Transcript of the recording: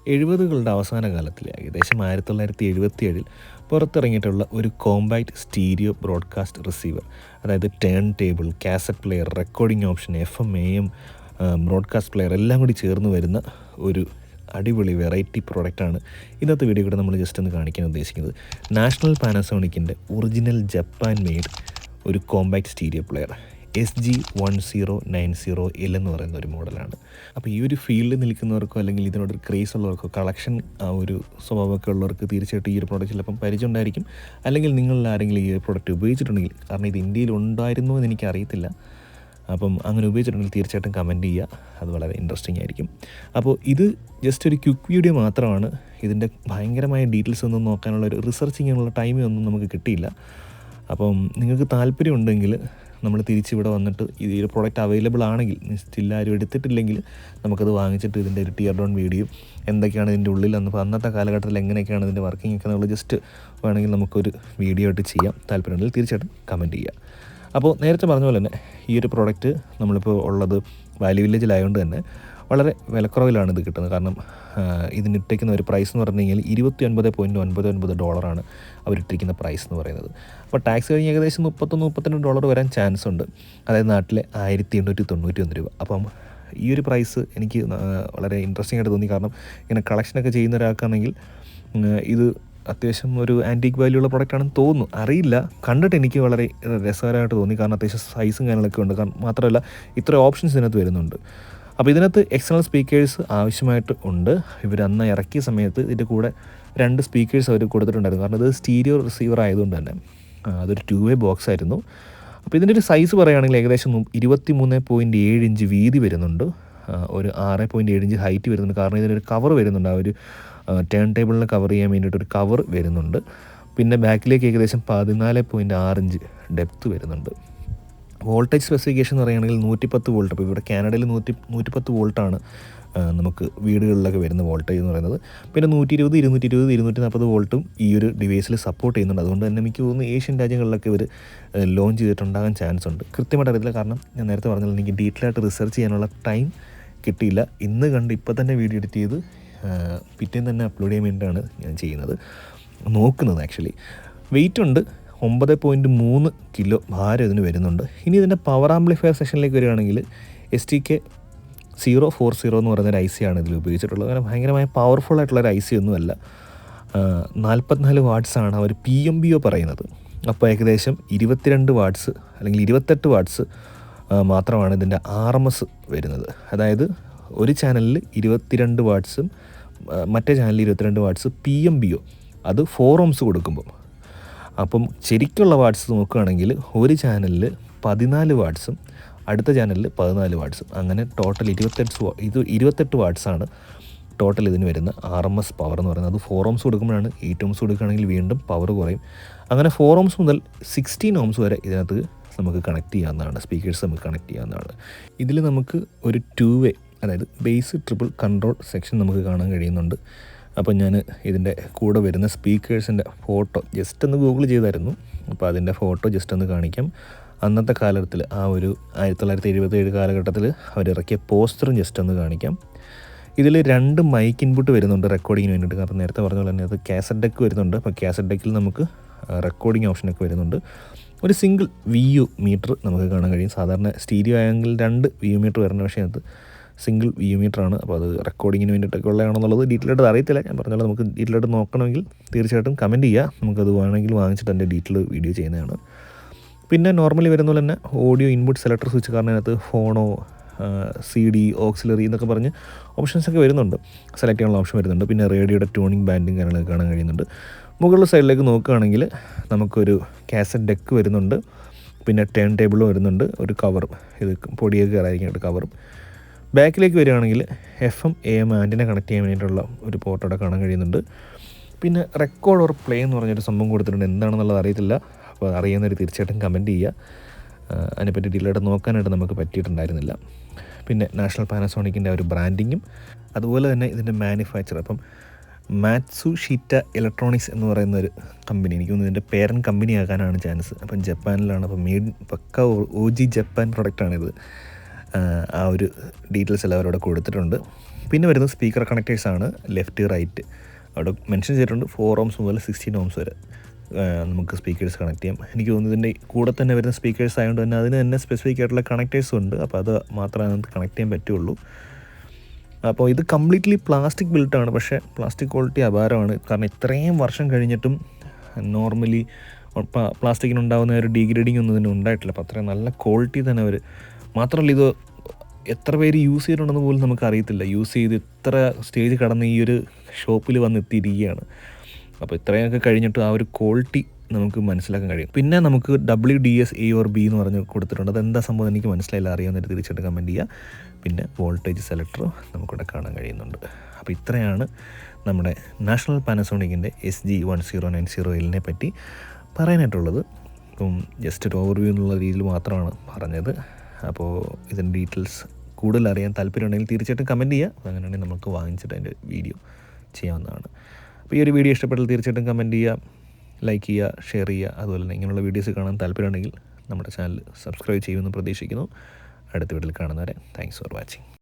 70കളുടെ അവസാന കാലത്തിൽ ഏകദേശം 1977 പുറത്തിറങ്ങിയിട്ടുള്ള ഒരു കോമ്പാക്റ്റ് സ്റ്റീരിയോ ബ്രോഡ്കാസ്റ്റ് റിസീവർ, അതായത് turn table, cassette player, recording option, FM, AM, broadcast player എല്ലാം കൂടി ചേർന്ന് വരുന്ന ഒരു അടിപൊളി വെറൈറ്റി പ്രോഡക്റ്റാണ് ഇന്നത്തെ വീഡിയോ കൂടെ നമ്മൾ ജസ്റ്റ് ഒന്ന് കാണിക്കാൻ ഉദ്ദേശിക്കുന്നത്. നാഷണൽ പാനസോണിക്കിൻ്റെ ഒറിജിനൽ ജപ്പാൻ മെയ്ഡ് ഒരു കോമ്പാക്റ്റ് സ്റ്റീരിയോ പ്ലെയർ SG1090L എന്ന് പറയുന്ന ഒരു മോഡലാണ്. അപ്പോൾ ഈ ഒരു ഫീൽഡിൽ നിൽക്കുന്നവർക്കോ അല്ലെങ്കിൽ ഇതിനോടൊരു ക്രേസ് ഉള്ളവർക്കോ കളക്ഷൻ ആ ഒരു സ്വഭാവമൊക്കെ ഉള്ളവർക്ക് തീർച്ചയായിട്ടും ഈ ഒരു പ്രോഡക്റ്റ് ചിലപ്പം പരിചയം ഉണ്ടായിരിക്കും. അല്ലെങ്കിൽ നിങ്ങളിൽ ആരെങ്കിലും ഈ ഒരു പ്രോഡക്റ്റ് ഉപയോഗിച്ചിട്ടുണ്ടെങ്കിൽ, കാരണം ഇത് ഇന്ത്യയിൽ ഉണ്ടായിരുന്നോ എന്ന് എനിക്കറിയത്തില്ല, അപ്പം അങ്ങനെ ഉപയോഗിച്ചിട്ടുണ്ടെങ്കിൽ തീർച്ചയായിട്ടും കമൻറ്റ് ചെയ്യുക, അത് വളരെ ഇൻട്രസ്റ്റിംഗ് ആയിരിക്കും. അപ്പോൾ ഇത് ജസ്റ്റ് ഒരു ക്വിക്ക് വീഡിയോ മാത്രമാണ്. ഇതിൻ്റെ ഭയങ്കരമായ ഡീറ്റെയിൽസ് ഒന്നും നോക്കാനുള്ള ഒരു റിസർച്ച് ചെയ്യാനുള്ള ടൈമൊന്നും നമുക്ക് കിട്ടിയില്ല. അപ്പം നിങ്ങൾക്ക് താല്പര്യം ഉണ്ടെങ്കിൽ നമ്മൾ തിരിച്ചിവിടെ വന്നിട്ട് ഈ ഒരു പ്രോഡക്റ്റ് അവൈലബിൾ ആണെങ്കിൽ, സ്റ്റിൽ ആരും എടുത്തിട്ടില്ലെങ്കിൽ നമുക്കത് വാങ്ങിച്ചിട്ട് ഇതിൻ്റെ ഒരു ടിയർ ഡൗൺ വീഡിയോ, എന്തൊക്കെയാണ് ഇതിൻ്റെ ഉള്ളിൽ അന്നത്തെ കാലഘട്ടത്തിൽ എങ്ങനെയൊക്കെയാണ് ഇതിൻ്റെ വർക്കിംഗ് ഒക്കെ നമ്മൾ ജസ്റ്റ് വേണമെങ്കിൽ നമുക്കൊരു വീഡിയോ ആയിട്ട് ചെയ്യാം. താല്പര്യമുണ്ടെങ്കിൽ തീർച്ചയായിട്ടും കമൻറ്റ് ചെയ്യുക. അപ്പോൾ നേരത്തെ പറഞ്ഞ പോലെ തന്നെ ഈ ഒരു പ്രോഡക്റ്റ് നമ്മളിപ്പോൾ ഉള്ളത് വാല്യൂ വില്ലേജിലായതുകൊണ്ട് തന്നെ വളരെ വിലക്കുറവിലാണ് ഇത് കിട്ടുന്നത്. കാരണം ഇതിനിട്ടിരിക്കുന്ന ഒരു പ്രൈസ് എന്ന് പറഞ്ഞു കഴിഞ്ഞാൽ $29.99 അവരിട്ടിരിക്കുന്ന പ്രൈസ് എന്ന് പറയുന്നത്. അപ്പോൾ ടാക്സ് കഴിഞ്ഞ് ഏകദേശം $31-32 വരാൻ ചാൻസ് ഉണ്ട്. അതായത് നാട്ടിലെ $1891. അപ്പം ഈ ഒരു പ്രൈസ് എനിക്ക് വളരെ ഇൻട്രസ്റ്റിംഗ് ആയിട്ട് തോന്നി. കാരണം ഇങ്ങനെ കളക്ഷനൊക്കെ ചെയ്യുന്ന ഒരാൾക്കാണെങ്കിൽ ഇത് അത്യാവശ്യം ഒരു ആൻറ്റീക്ക് വാല്യൂ ഉള്ള പ്രൊഡക്റ്റാണെന്ന് തോന്നുന്നു, അറിയില്ല. കണ്ടിട്ട് എനിക്ക് വളരെ രസകരമായിട്ട് തോന്നി. കാരണം അത്യാവശ്യം സൈസും കാര്യങ്ങളൊക്കെ ഉണ്ട്. കാരണം മാത്രമല്ല ഇത്ര ഓപ്ഷൻസ് ഇതിനകത്ത് വരുന്നുണ്ട്. അപ്പോൾ ഇതിനകത്ത് എക്സ്റ്റേണൽ സ്പീക്കേഴ്സ് ആവശ്യമായിട്ട് ഉണ്ട്. ഇവർ അന്ന് ഇറക്കിയ സമയത്ത് ഇതിൻ്റെ കൂടെ 2 സ്പീക്കേഴ്സ് അവർ കൊടുത്തിട്ടുണ്ടായിരുന്നു. കാരണം ഇത് സ്റ്റീരിയോ റിസീവർ ആയതുകൊണ്ട് തന്നെ അതൊരു 2-way ബോക്സ് ആയിരുന്നു. അപ്പോൾ ഇതിൻ്റെ ഒരു സൈസ് പറയുകയാണെങ്കിൽ ഏകദേശം 23.7 ഇഞ്ച് വീതി വരുന്നുണ്ട്, ഒരു 6.7 ഇഞ്ച് ഹൈറ്റ് വരുന്നുണ്ട്. കാരണം ഇതിനൊരു കവർ വരുന്നുണ്ട്, ആ ഒരു ടേൺ ടേബിളിനെ കവർ ചെയ്യാൻ വേണ്ടിയിട്ടൊരു കവർ വരുന്നുണ്ട്. പിന്നെ ബാക്കിലേക്ക് ഏകദേശം 14.6 ഇഞ്ച് ഡെപ്ത്ത് വരുന്നുണ്ട്. വോൾട്ടേജ് സ്പെസിഫിക്കേഷൻ എന്ന് പറയുകയാണെങ്കിൽ 110 വോൾട്ട്. അപ്പോൾ ഇവിടെ കാനഡയിൽ 110 വോൾട്ടാണ് നമുക്ക് വീടുകളിലൊക്കെ വരുന്ന വോൾട്ടേജ് എന്ന് പറയുന്നത്. പിന്നെ 120, 220, 240 വോൾട്ടും ഈ ഒരു ഡിവൈസിൽ സപ്പോർട്ട് ചെയ്യുന്നുണ്ട്. അതുകൊണ്ട് തന്നെ എനിക്ക് തോന്നുന്നു ഏഷ്യൻ രാജ്യങ്ങളിലൊക്കെ ഇവർ ലോഞ്ച് ചെയ്തിട്ടുണ്ടാകാൻ ചാൻസ് ഉണ്ട്. കൃത്യമായിട്ട് അറിയത്തില്ല, കാരണം ഞാൻ നേരത്തെ പറഞ്ഞാൽ എനിക്ക് ഡീറ്റെയിൽ ആയിട്ട് റിസർച്ച് ചെയ്യാനുള്ള ടൈം കിട്ടിയില്ല. ഇന്ന് കണ്ട് ഇപ്പോൾ തന്നെ വീഡിയോ എഡിറ്റ് ചെയ്ത് പിറ്റേന്ന് തന്നെ അപ്ലോഡ് ചെയ്യാൻ വേണ്ടിയിട്ടാണ് ഞാൻ നോക്കുന്നത്. ആക്ച്വലി വെയിറ്റ് ഉണ്ട്, 9.3 കിലോ ഭാരം ഇതിന് വരുന്നുണ്ട്. ഇനി ഇതിൻ്റെ പവർ ആംപ്ലിഫയർ സെക്ഷനിലേക്ക് വരികയാണെങ്കിൽ STK040 എന്ന് പറയുന്നൊരു IC ആണ് ഇതിൽ ഉപയോഗിച്ചിട്ടുള്ളത്. അങ്ങനെ ഭയങ്കരമായ പവർഫുൾ ആയിട്ടുള്ളൊരു IC ഒന്നുമല്ല. 44 വാട്ട്സാണ് അവർ PMBO പറയുന്നത്. അപ്പോൾ ഏകദേശം 22 വാട്ട്സ് അല്ലെങ്കിൽ 28 വാട്ട്സ് മാത്രമാണ് ഇതിൻ്റെ RMS വരുന്നത്. അതായത് ഒരു ചാനലിൽ 22 വാട്ട്സും മറ്റേ ചാനലിൽ 22 വാട്ട്സ് PMBO, അത് 4 ohms കൊടുക്കുമ്പം. അപ്പം ശരിക്കുള്ള വാട്ട്സ് നോക്കുകയാണെങ്കിൽ ഒരു ചാനലിൽ 14 വാട്ട്സും അടുത്ത ചാനലിൽ 14 വാട്ട്സും, അങ്ങനെ ടോട്ടൽ 28 വാട്ട്സാണ് ടോട്ടൽ ഇതിന് വരുന്ന RMS പവർ എന്ന് പറയുന്നത്. അത് 4 ohms കൊടുക്കുമ്പോഴാണ്. 8 ohms കൊടുക്കുകയാണെങ്കിൽ വീണ്ടും പവർ കുറയും. അങ്ങനെ 4 ohms മുതൽ 16 ohms വരെ ഇതിനകത്ത് നമുക്ക് കണക്ട് ചെയ്യാവുന്നതാണ്, സ്പീക്കേഴ്സ് നമുക്ക് കണക്ട് ചെയ്യാവുന്നതാണ്. ഇതിൽ നമുക്ക് ഒരു 2-way, അതായത് ബേസ് ട്രിപ്പിൾ കൺട്രോൾ സെക്ഷൻ നമുക്ക് കാണാൻ കഴിയുന്നുണ്ട്. അപ്പോൾ ഞാൻ ഇതിൻ്റെ കൂടെ വരുന്ന സ്പീക്കേഴ്സിൻ്റെ ഫോട്ടോ ജസ്റ്റ് ഒന്ന് ഗൂഗിൾ ചെയ്തായിരുന്നു. അപ്പോൾ അതിൻ്റെ ഫോട്ടോ ജസ്റ്റ് ഒന്ന് കാണിക്കാം. അന്നത്തെ കാലത്തിൽ ആ ഒരു 1977 കാലഘട്ടത്തിൽ അവരിറക്കിയ പോസ്റ്ററും ജസ്റ്റ് ഒന്ന് കാണിക്കാം. ഇതിൽ 2 മൈക്ക് ഇൻപുട്ട് വരുന്നുണ്ട് റെക്കോർഡിങ്ങിന് വേണ്ടിയിട്ട്. കാരണം നേരത്തെ പറഞ്ഞ പോലെ തന്നെ അത് കാസറ്റ് ഡെക്ക് വരുന്നുണ്ട്. അപ്പോൾ കാസറ്റ് ഡെക്കിൽ നമുക്ക് റെക്കോർഡിംഗ് ഓപ്ഷനൊക്കെ വരുന്നുണ്ട്. ഒരു സിംഗിൾ VU മീറ്റർ നമുക്ക് കാണാൻ കഴിയും. സാധാരണ സ്റ്റീരിയോ ആയെങ്കിൽ 2 VU മീറ്റർ വരുന്ന, പക്ഷേ അത് സിംഗിൾ VU മീറ്ററാണ്. അപ്പോൾ അത് റെക്കോർഡിങ്ങിന് വേണ്ടിയിട്ടൊക്കെ ഉള്ളതാണെന്നുള്ളത് ഡീറ്റെയിൽ ആയിട്ട് അറിയത്തില്ല. ഞാൻ പറഞ്ഞാൽ നമുക്ക് ഡീറ്റെയിൽ ആയിട്ട് നോക്കണമെങ്കിൽ തീർച്ചയായിട്ടും കമൻറ്റ് ചെയ്യുക. നമുക്കത് വേണമെങ്കിൽ വാങ്ങിച്ചിട്ട് എൻ്റെ ഡീറ്റെയിൽ വീഡിയോ ചെയ്യുന്നതാണ്. പിന്നെ നോർമലി വരുന്ന പോലെ തന്നെ ഓഡിയോ ഇൻപുട്ട് സെലക്ടർ സ്വിച്ച്, കാരണം അതിനകത്ത് ഫോണോ CD ഓക്സിലറി എന്നൊക്കെ പറഞ്ഞ് ഓപ്ഷൻസൊക്കെ വരുന്നുണ്ട്, സെലക്ട് ചെയ്യാനുള്ള ഓപ്ഷൻ വരുന്നുണ്ട്. പിന്നെ റേഡിയോയുടെ ട്യൂണിങ് ബാൻഡും കാര്യങ്ങളൊക്കെ കാണാൻ കഴിയുന്നുണ്ട്. മുകളിലെ സൈഡിലേക്ക് നോക്കുകയാണെങ്കിൽ നമുക്കൊരു കാസറ്റ് ഡെക്ക് വരുന്നുണ്ട്. പിന്നെ ടേൺ ടേബിളും വരുന്നുണ്ട്, ഒരു കവറും, ഇത് പൊടിയൊക്കെ കയറായിരിക്കും കവറും. ബാക്കിലേക്ക് വരികയാണെങ്കിൽ FM AM ആൻറ്റിനെ കണക്ട് ചെയ്യാൻ വേണ്ടിയിട്ടുള്ള ഒരു പോർട്ട് അവിടെ കാണാൻ കഴിയുന്നുണ്ട്. പിന്നെ റെക്കോർഡ് ഓർ പ്ലേ എന്ന് പറഞ്ഞൊരു സംഭവം കൊടുത്തിട്ടുണ്ട്, എന്താണെന്നുള്ളത് അറിയത്തില്ല. അപ്പോൾ അറിയുന്നവർ തീർച്ചയായിട്ടും കമൻറ്റ് ചെയ്യുക. അതിനെപ്പറ്റി ഡീറ്റെയിലായിട്ട് നോക്കാനായിട്ട് നമുക്ക് പറ്റിയിട്ടുണ്ടായിരുന്നില്ല. പിന്നെ നാഷണൽ പാനസോണിക്കിൻ്റെ ഒരു ബ്രാൻഡിങ്ങും അതുപോലെ തന്നെ ഇതിൻ്റെ മാനുഫാക്ചർ, അപ്പം മാറ്റ്സുഷിറ്റ ഇലക്ട്രോണിക്സ് എന്ന് പറയുന്നൊരു കമ്പനി, എനിക്ക് തോന്നുന്നു ഇതിൻ്റെ പേരൻറ്റ് കമ്പനി ആകാനാണ് ചാൻസ്. അപ്പം ജപ്പാനിലാണ്. അപ്പം പക്ക OG ജപ്പാൻ പ്രൊഡക്റ്റാണിത്. ആ ഒരു ഡീറ്റെയിൽസ് എല്ലാം അവരവിടെ കൊടുത്തിട്ടുണ്ട്. പിന്നെ വരുന്നത് സ്പീക്കർ കണക്റ്റേഴ്സാണ്, ലെഫ്റ്റ് റൈറ്റ്. അവിടെ മെൻഷൻ ചെയ്തിട്ടുണ്ട് 4 ohms മുതൽ 16 ohms വരെ നമുക്ക് സ്പീക്കേഴ്സ് കണക്ട് ചെയ്യാം. എനിക്ക് തോന്നുന്നു ഇതിൻ്റെ കൂടെ തന്നെ വരുന്ന സ്പീക്കേഴ്സ് ആയതുകൊണ്ട് തന്നെ അതിന് തന്നെ സ്പെസിഫിക് ആയിട്ടുള്ള കണക്റ്റേഴ്സും ഉണ്ട്. അപ്പോൾ അത് മാത്രമേ നമുക്ക് കണക്ട് ചെയ്യാൻ പറ്റുള്ളൂ. അപ്പോൾ ഇത് കംപ്ലീറ്റ്ലി പ്ലാസ്റ്റിക് ബിൽട്ടാണ്. പക്ഷേ പ്ലാസ്റ്റിക് ക്വാളിറ്റി അപാരമാണ്. കാരണം ഇത്രയും വർഷം കഴിഞ്ഞിട്ടും നോർമലി പ്ലാസ്റ്റിക്കിനുണ്ടാകുന്ന ഒരു ഡീഗ്രേഡിങ് ഒന്നും ഇതിന് ഉണ്ടായിട്ടില്ല. അപ്പോൾ അത്രയും നല്ല ക്വാളിറ്റി തന്നെ അവർ. മാത്രമല്ല ഇത് എത്ര പേര് യൂസ് ചെയ്തിട്ടുണ്ടെന്ന് പോലും നമുക്ക് അറിയത്തില്ല. യൂസ് ചെയ്ത് ഇത്ര സ്റ്റേജ് കടന്ന് ഈ ഒരു ഷോപ്പിൽ വന്ന് എത്തിയിരിക്കുകയാണ്. അപ്പോൾ ഇത്രയൊക്കെ കഴിഞ്ഞിട്ട് ആ ഒരു ക്വാളിറ്റി നമുക്ക് മനസ്സിലാക്കാൻ കഴിയും. പിന്നെ നമുക്ക് WDS A or B എന്ന് പറഞ്ഞ് കൊടുത്തിട്ടുണ്ട്. അതെന്താ സംഭവം എനിക്ക് മനസ്സിലായില്ല, അറിയാവുന്നവർ തീർച്ചയായിട്ടും കമൻറ്റ് ചെയ്യുക. പിന്നെ വോൾട്ടേജ് സെലക്ടർ നമുക്കിവിടെ കാണാൻ കഴിയുന്നുണ്ട്. അപ്പോൾ ഇത്രയാണ് നമ്മുടെ നാഷണൽ പാനസോണിക്കിൻ്റെ SG1090L പറ്റി പറയാനായിട്ടുള്ളത്. അപ്പം ജസ്റ്റ് ഒരു ഓവർവ്യൂ എന്നുള്ള രീതിയിൽ മാത്രമാണ് പറഞ്ഞത്. അപ്പോൾ ഇതിൻ്റെ ഡീറ്റെയിൽസ് കൂടുതൽ അറിയാൻ താല്പര്യമുണ്ടെങ്കിൽ തീർച്ചയായിട്ടും കമൻറ്റ് ചെയ്യുക. അങ്ങനെയാണെങ്കിൽ നമുക്ക് വാങ്ങിച്ചിട്ട് അതിൻ്റെ വീഡിയോ ചെയ്യാവുന്നതാണ്. അപ്പോൾ ഈ ഒരു വീഡിയോ ഇഷ്ടപ്പെട്ടാൽ തീർച്ചയായിട്ടും കമൻറ്റ് ചെയ്യുക, ലൈക്ക് ചെയ്യുക, ഷെയർ ചെയ്യുക. അതുപോലെ തന്നെ ഇങ്ങനെയുള്ള വീഡിയോസ് കാണാൻ താല്പര്യമുണ്ടെങ്കിൽ നമ്മുടെ ചാനൽ സബ്സ്ക്രൈബ് ചെയ്യുമെന്ന് പ്രതീക്ഷിക്കുന്നു. അടുത്ത വീഡിയോയിൽ കാണുന്നവരെ താങ്ക്സ് ഫോർ വാച്ചിങ്.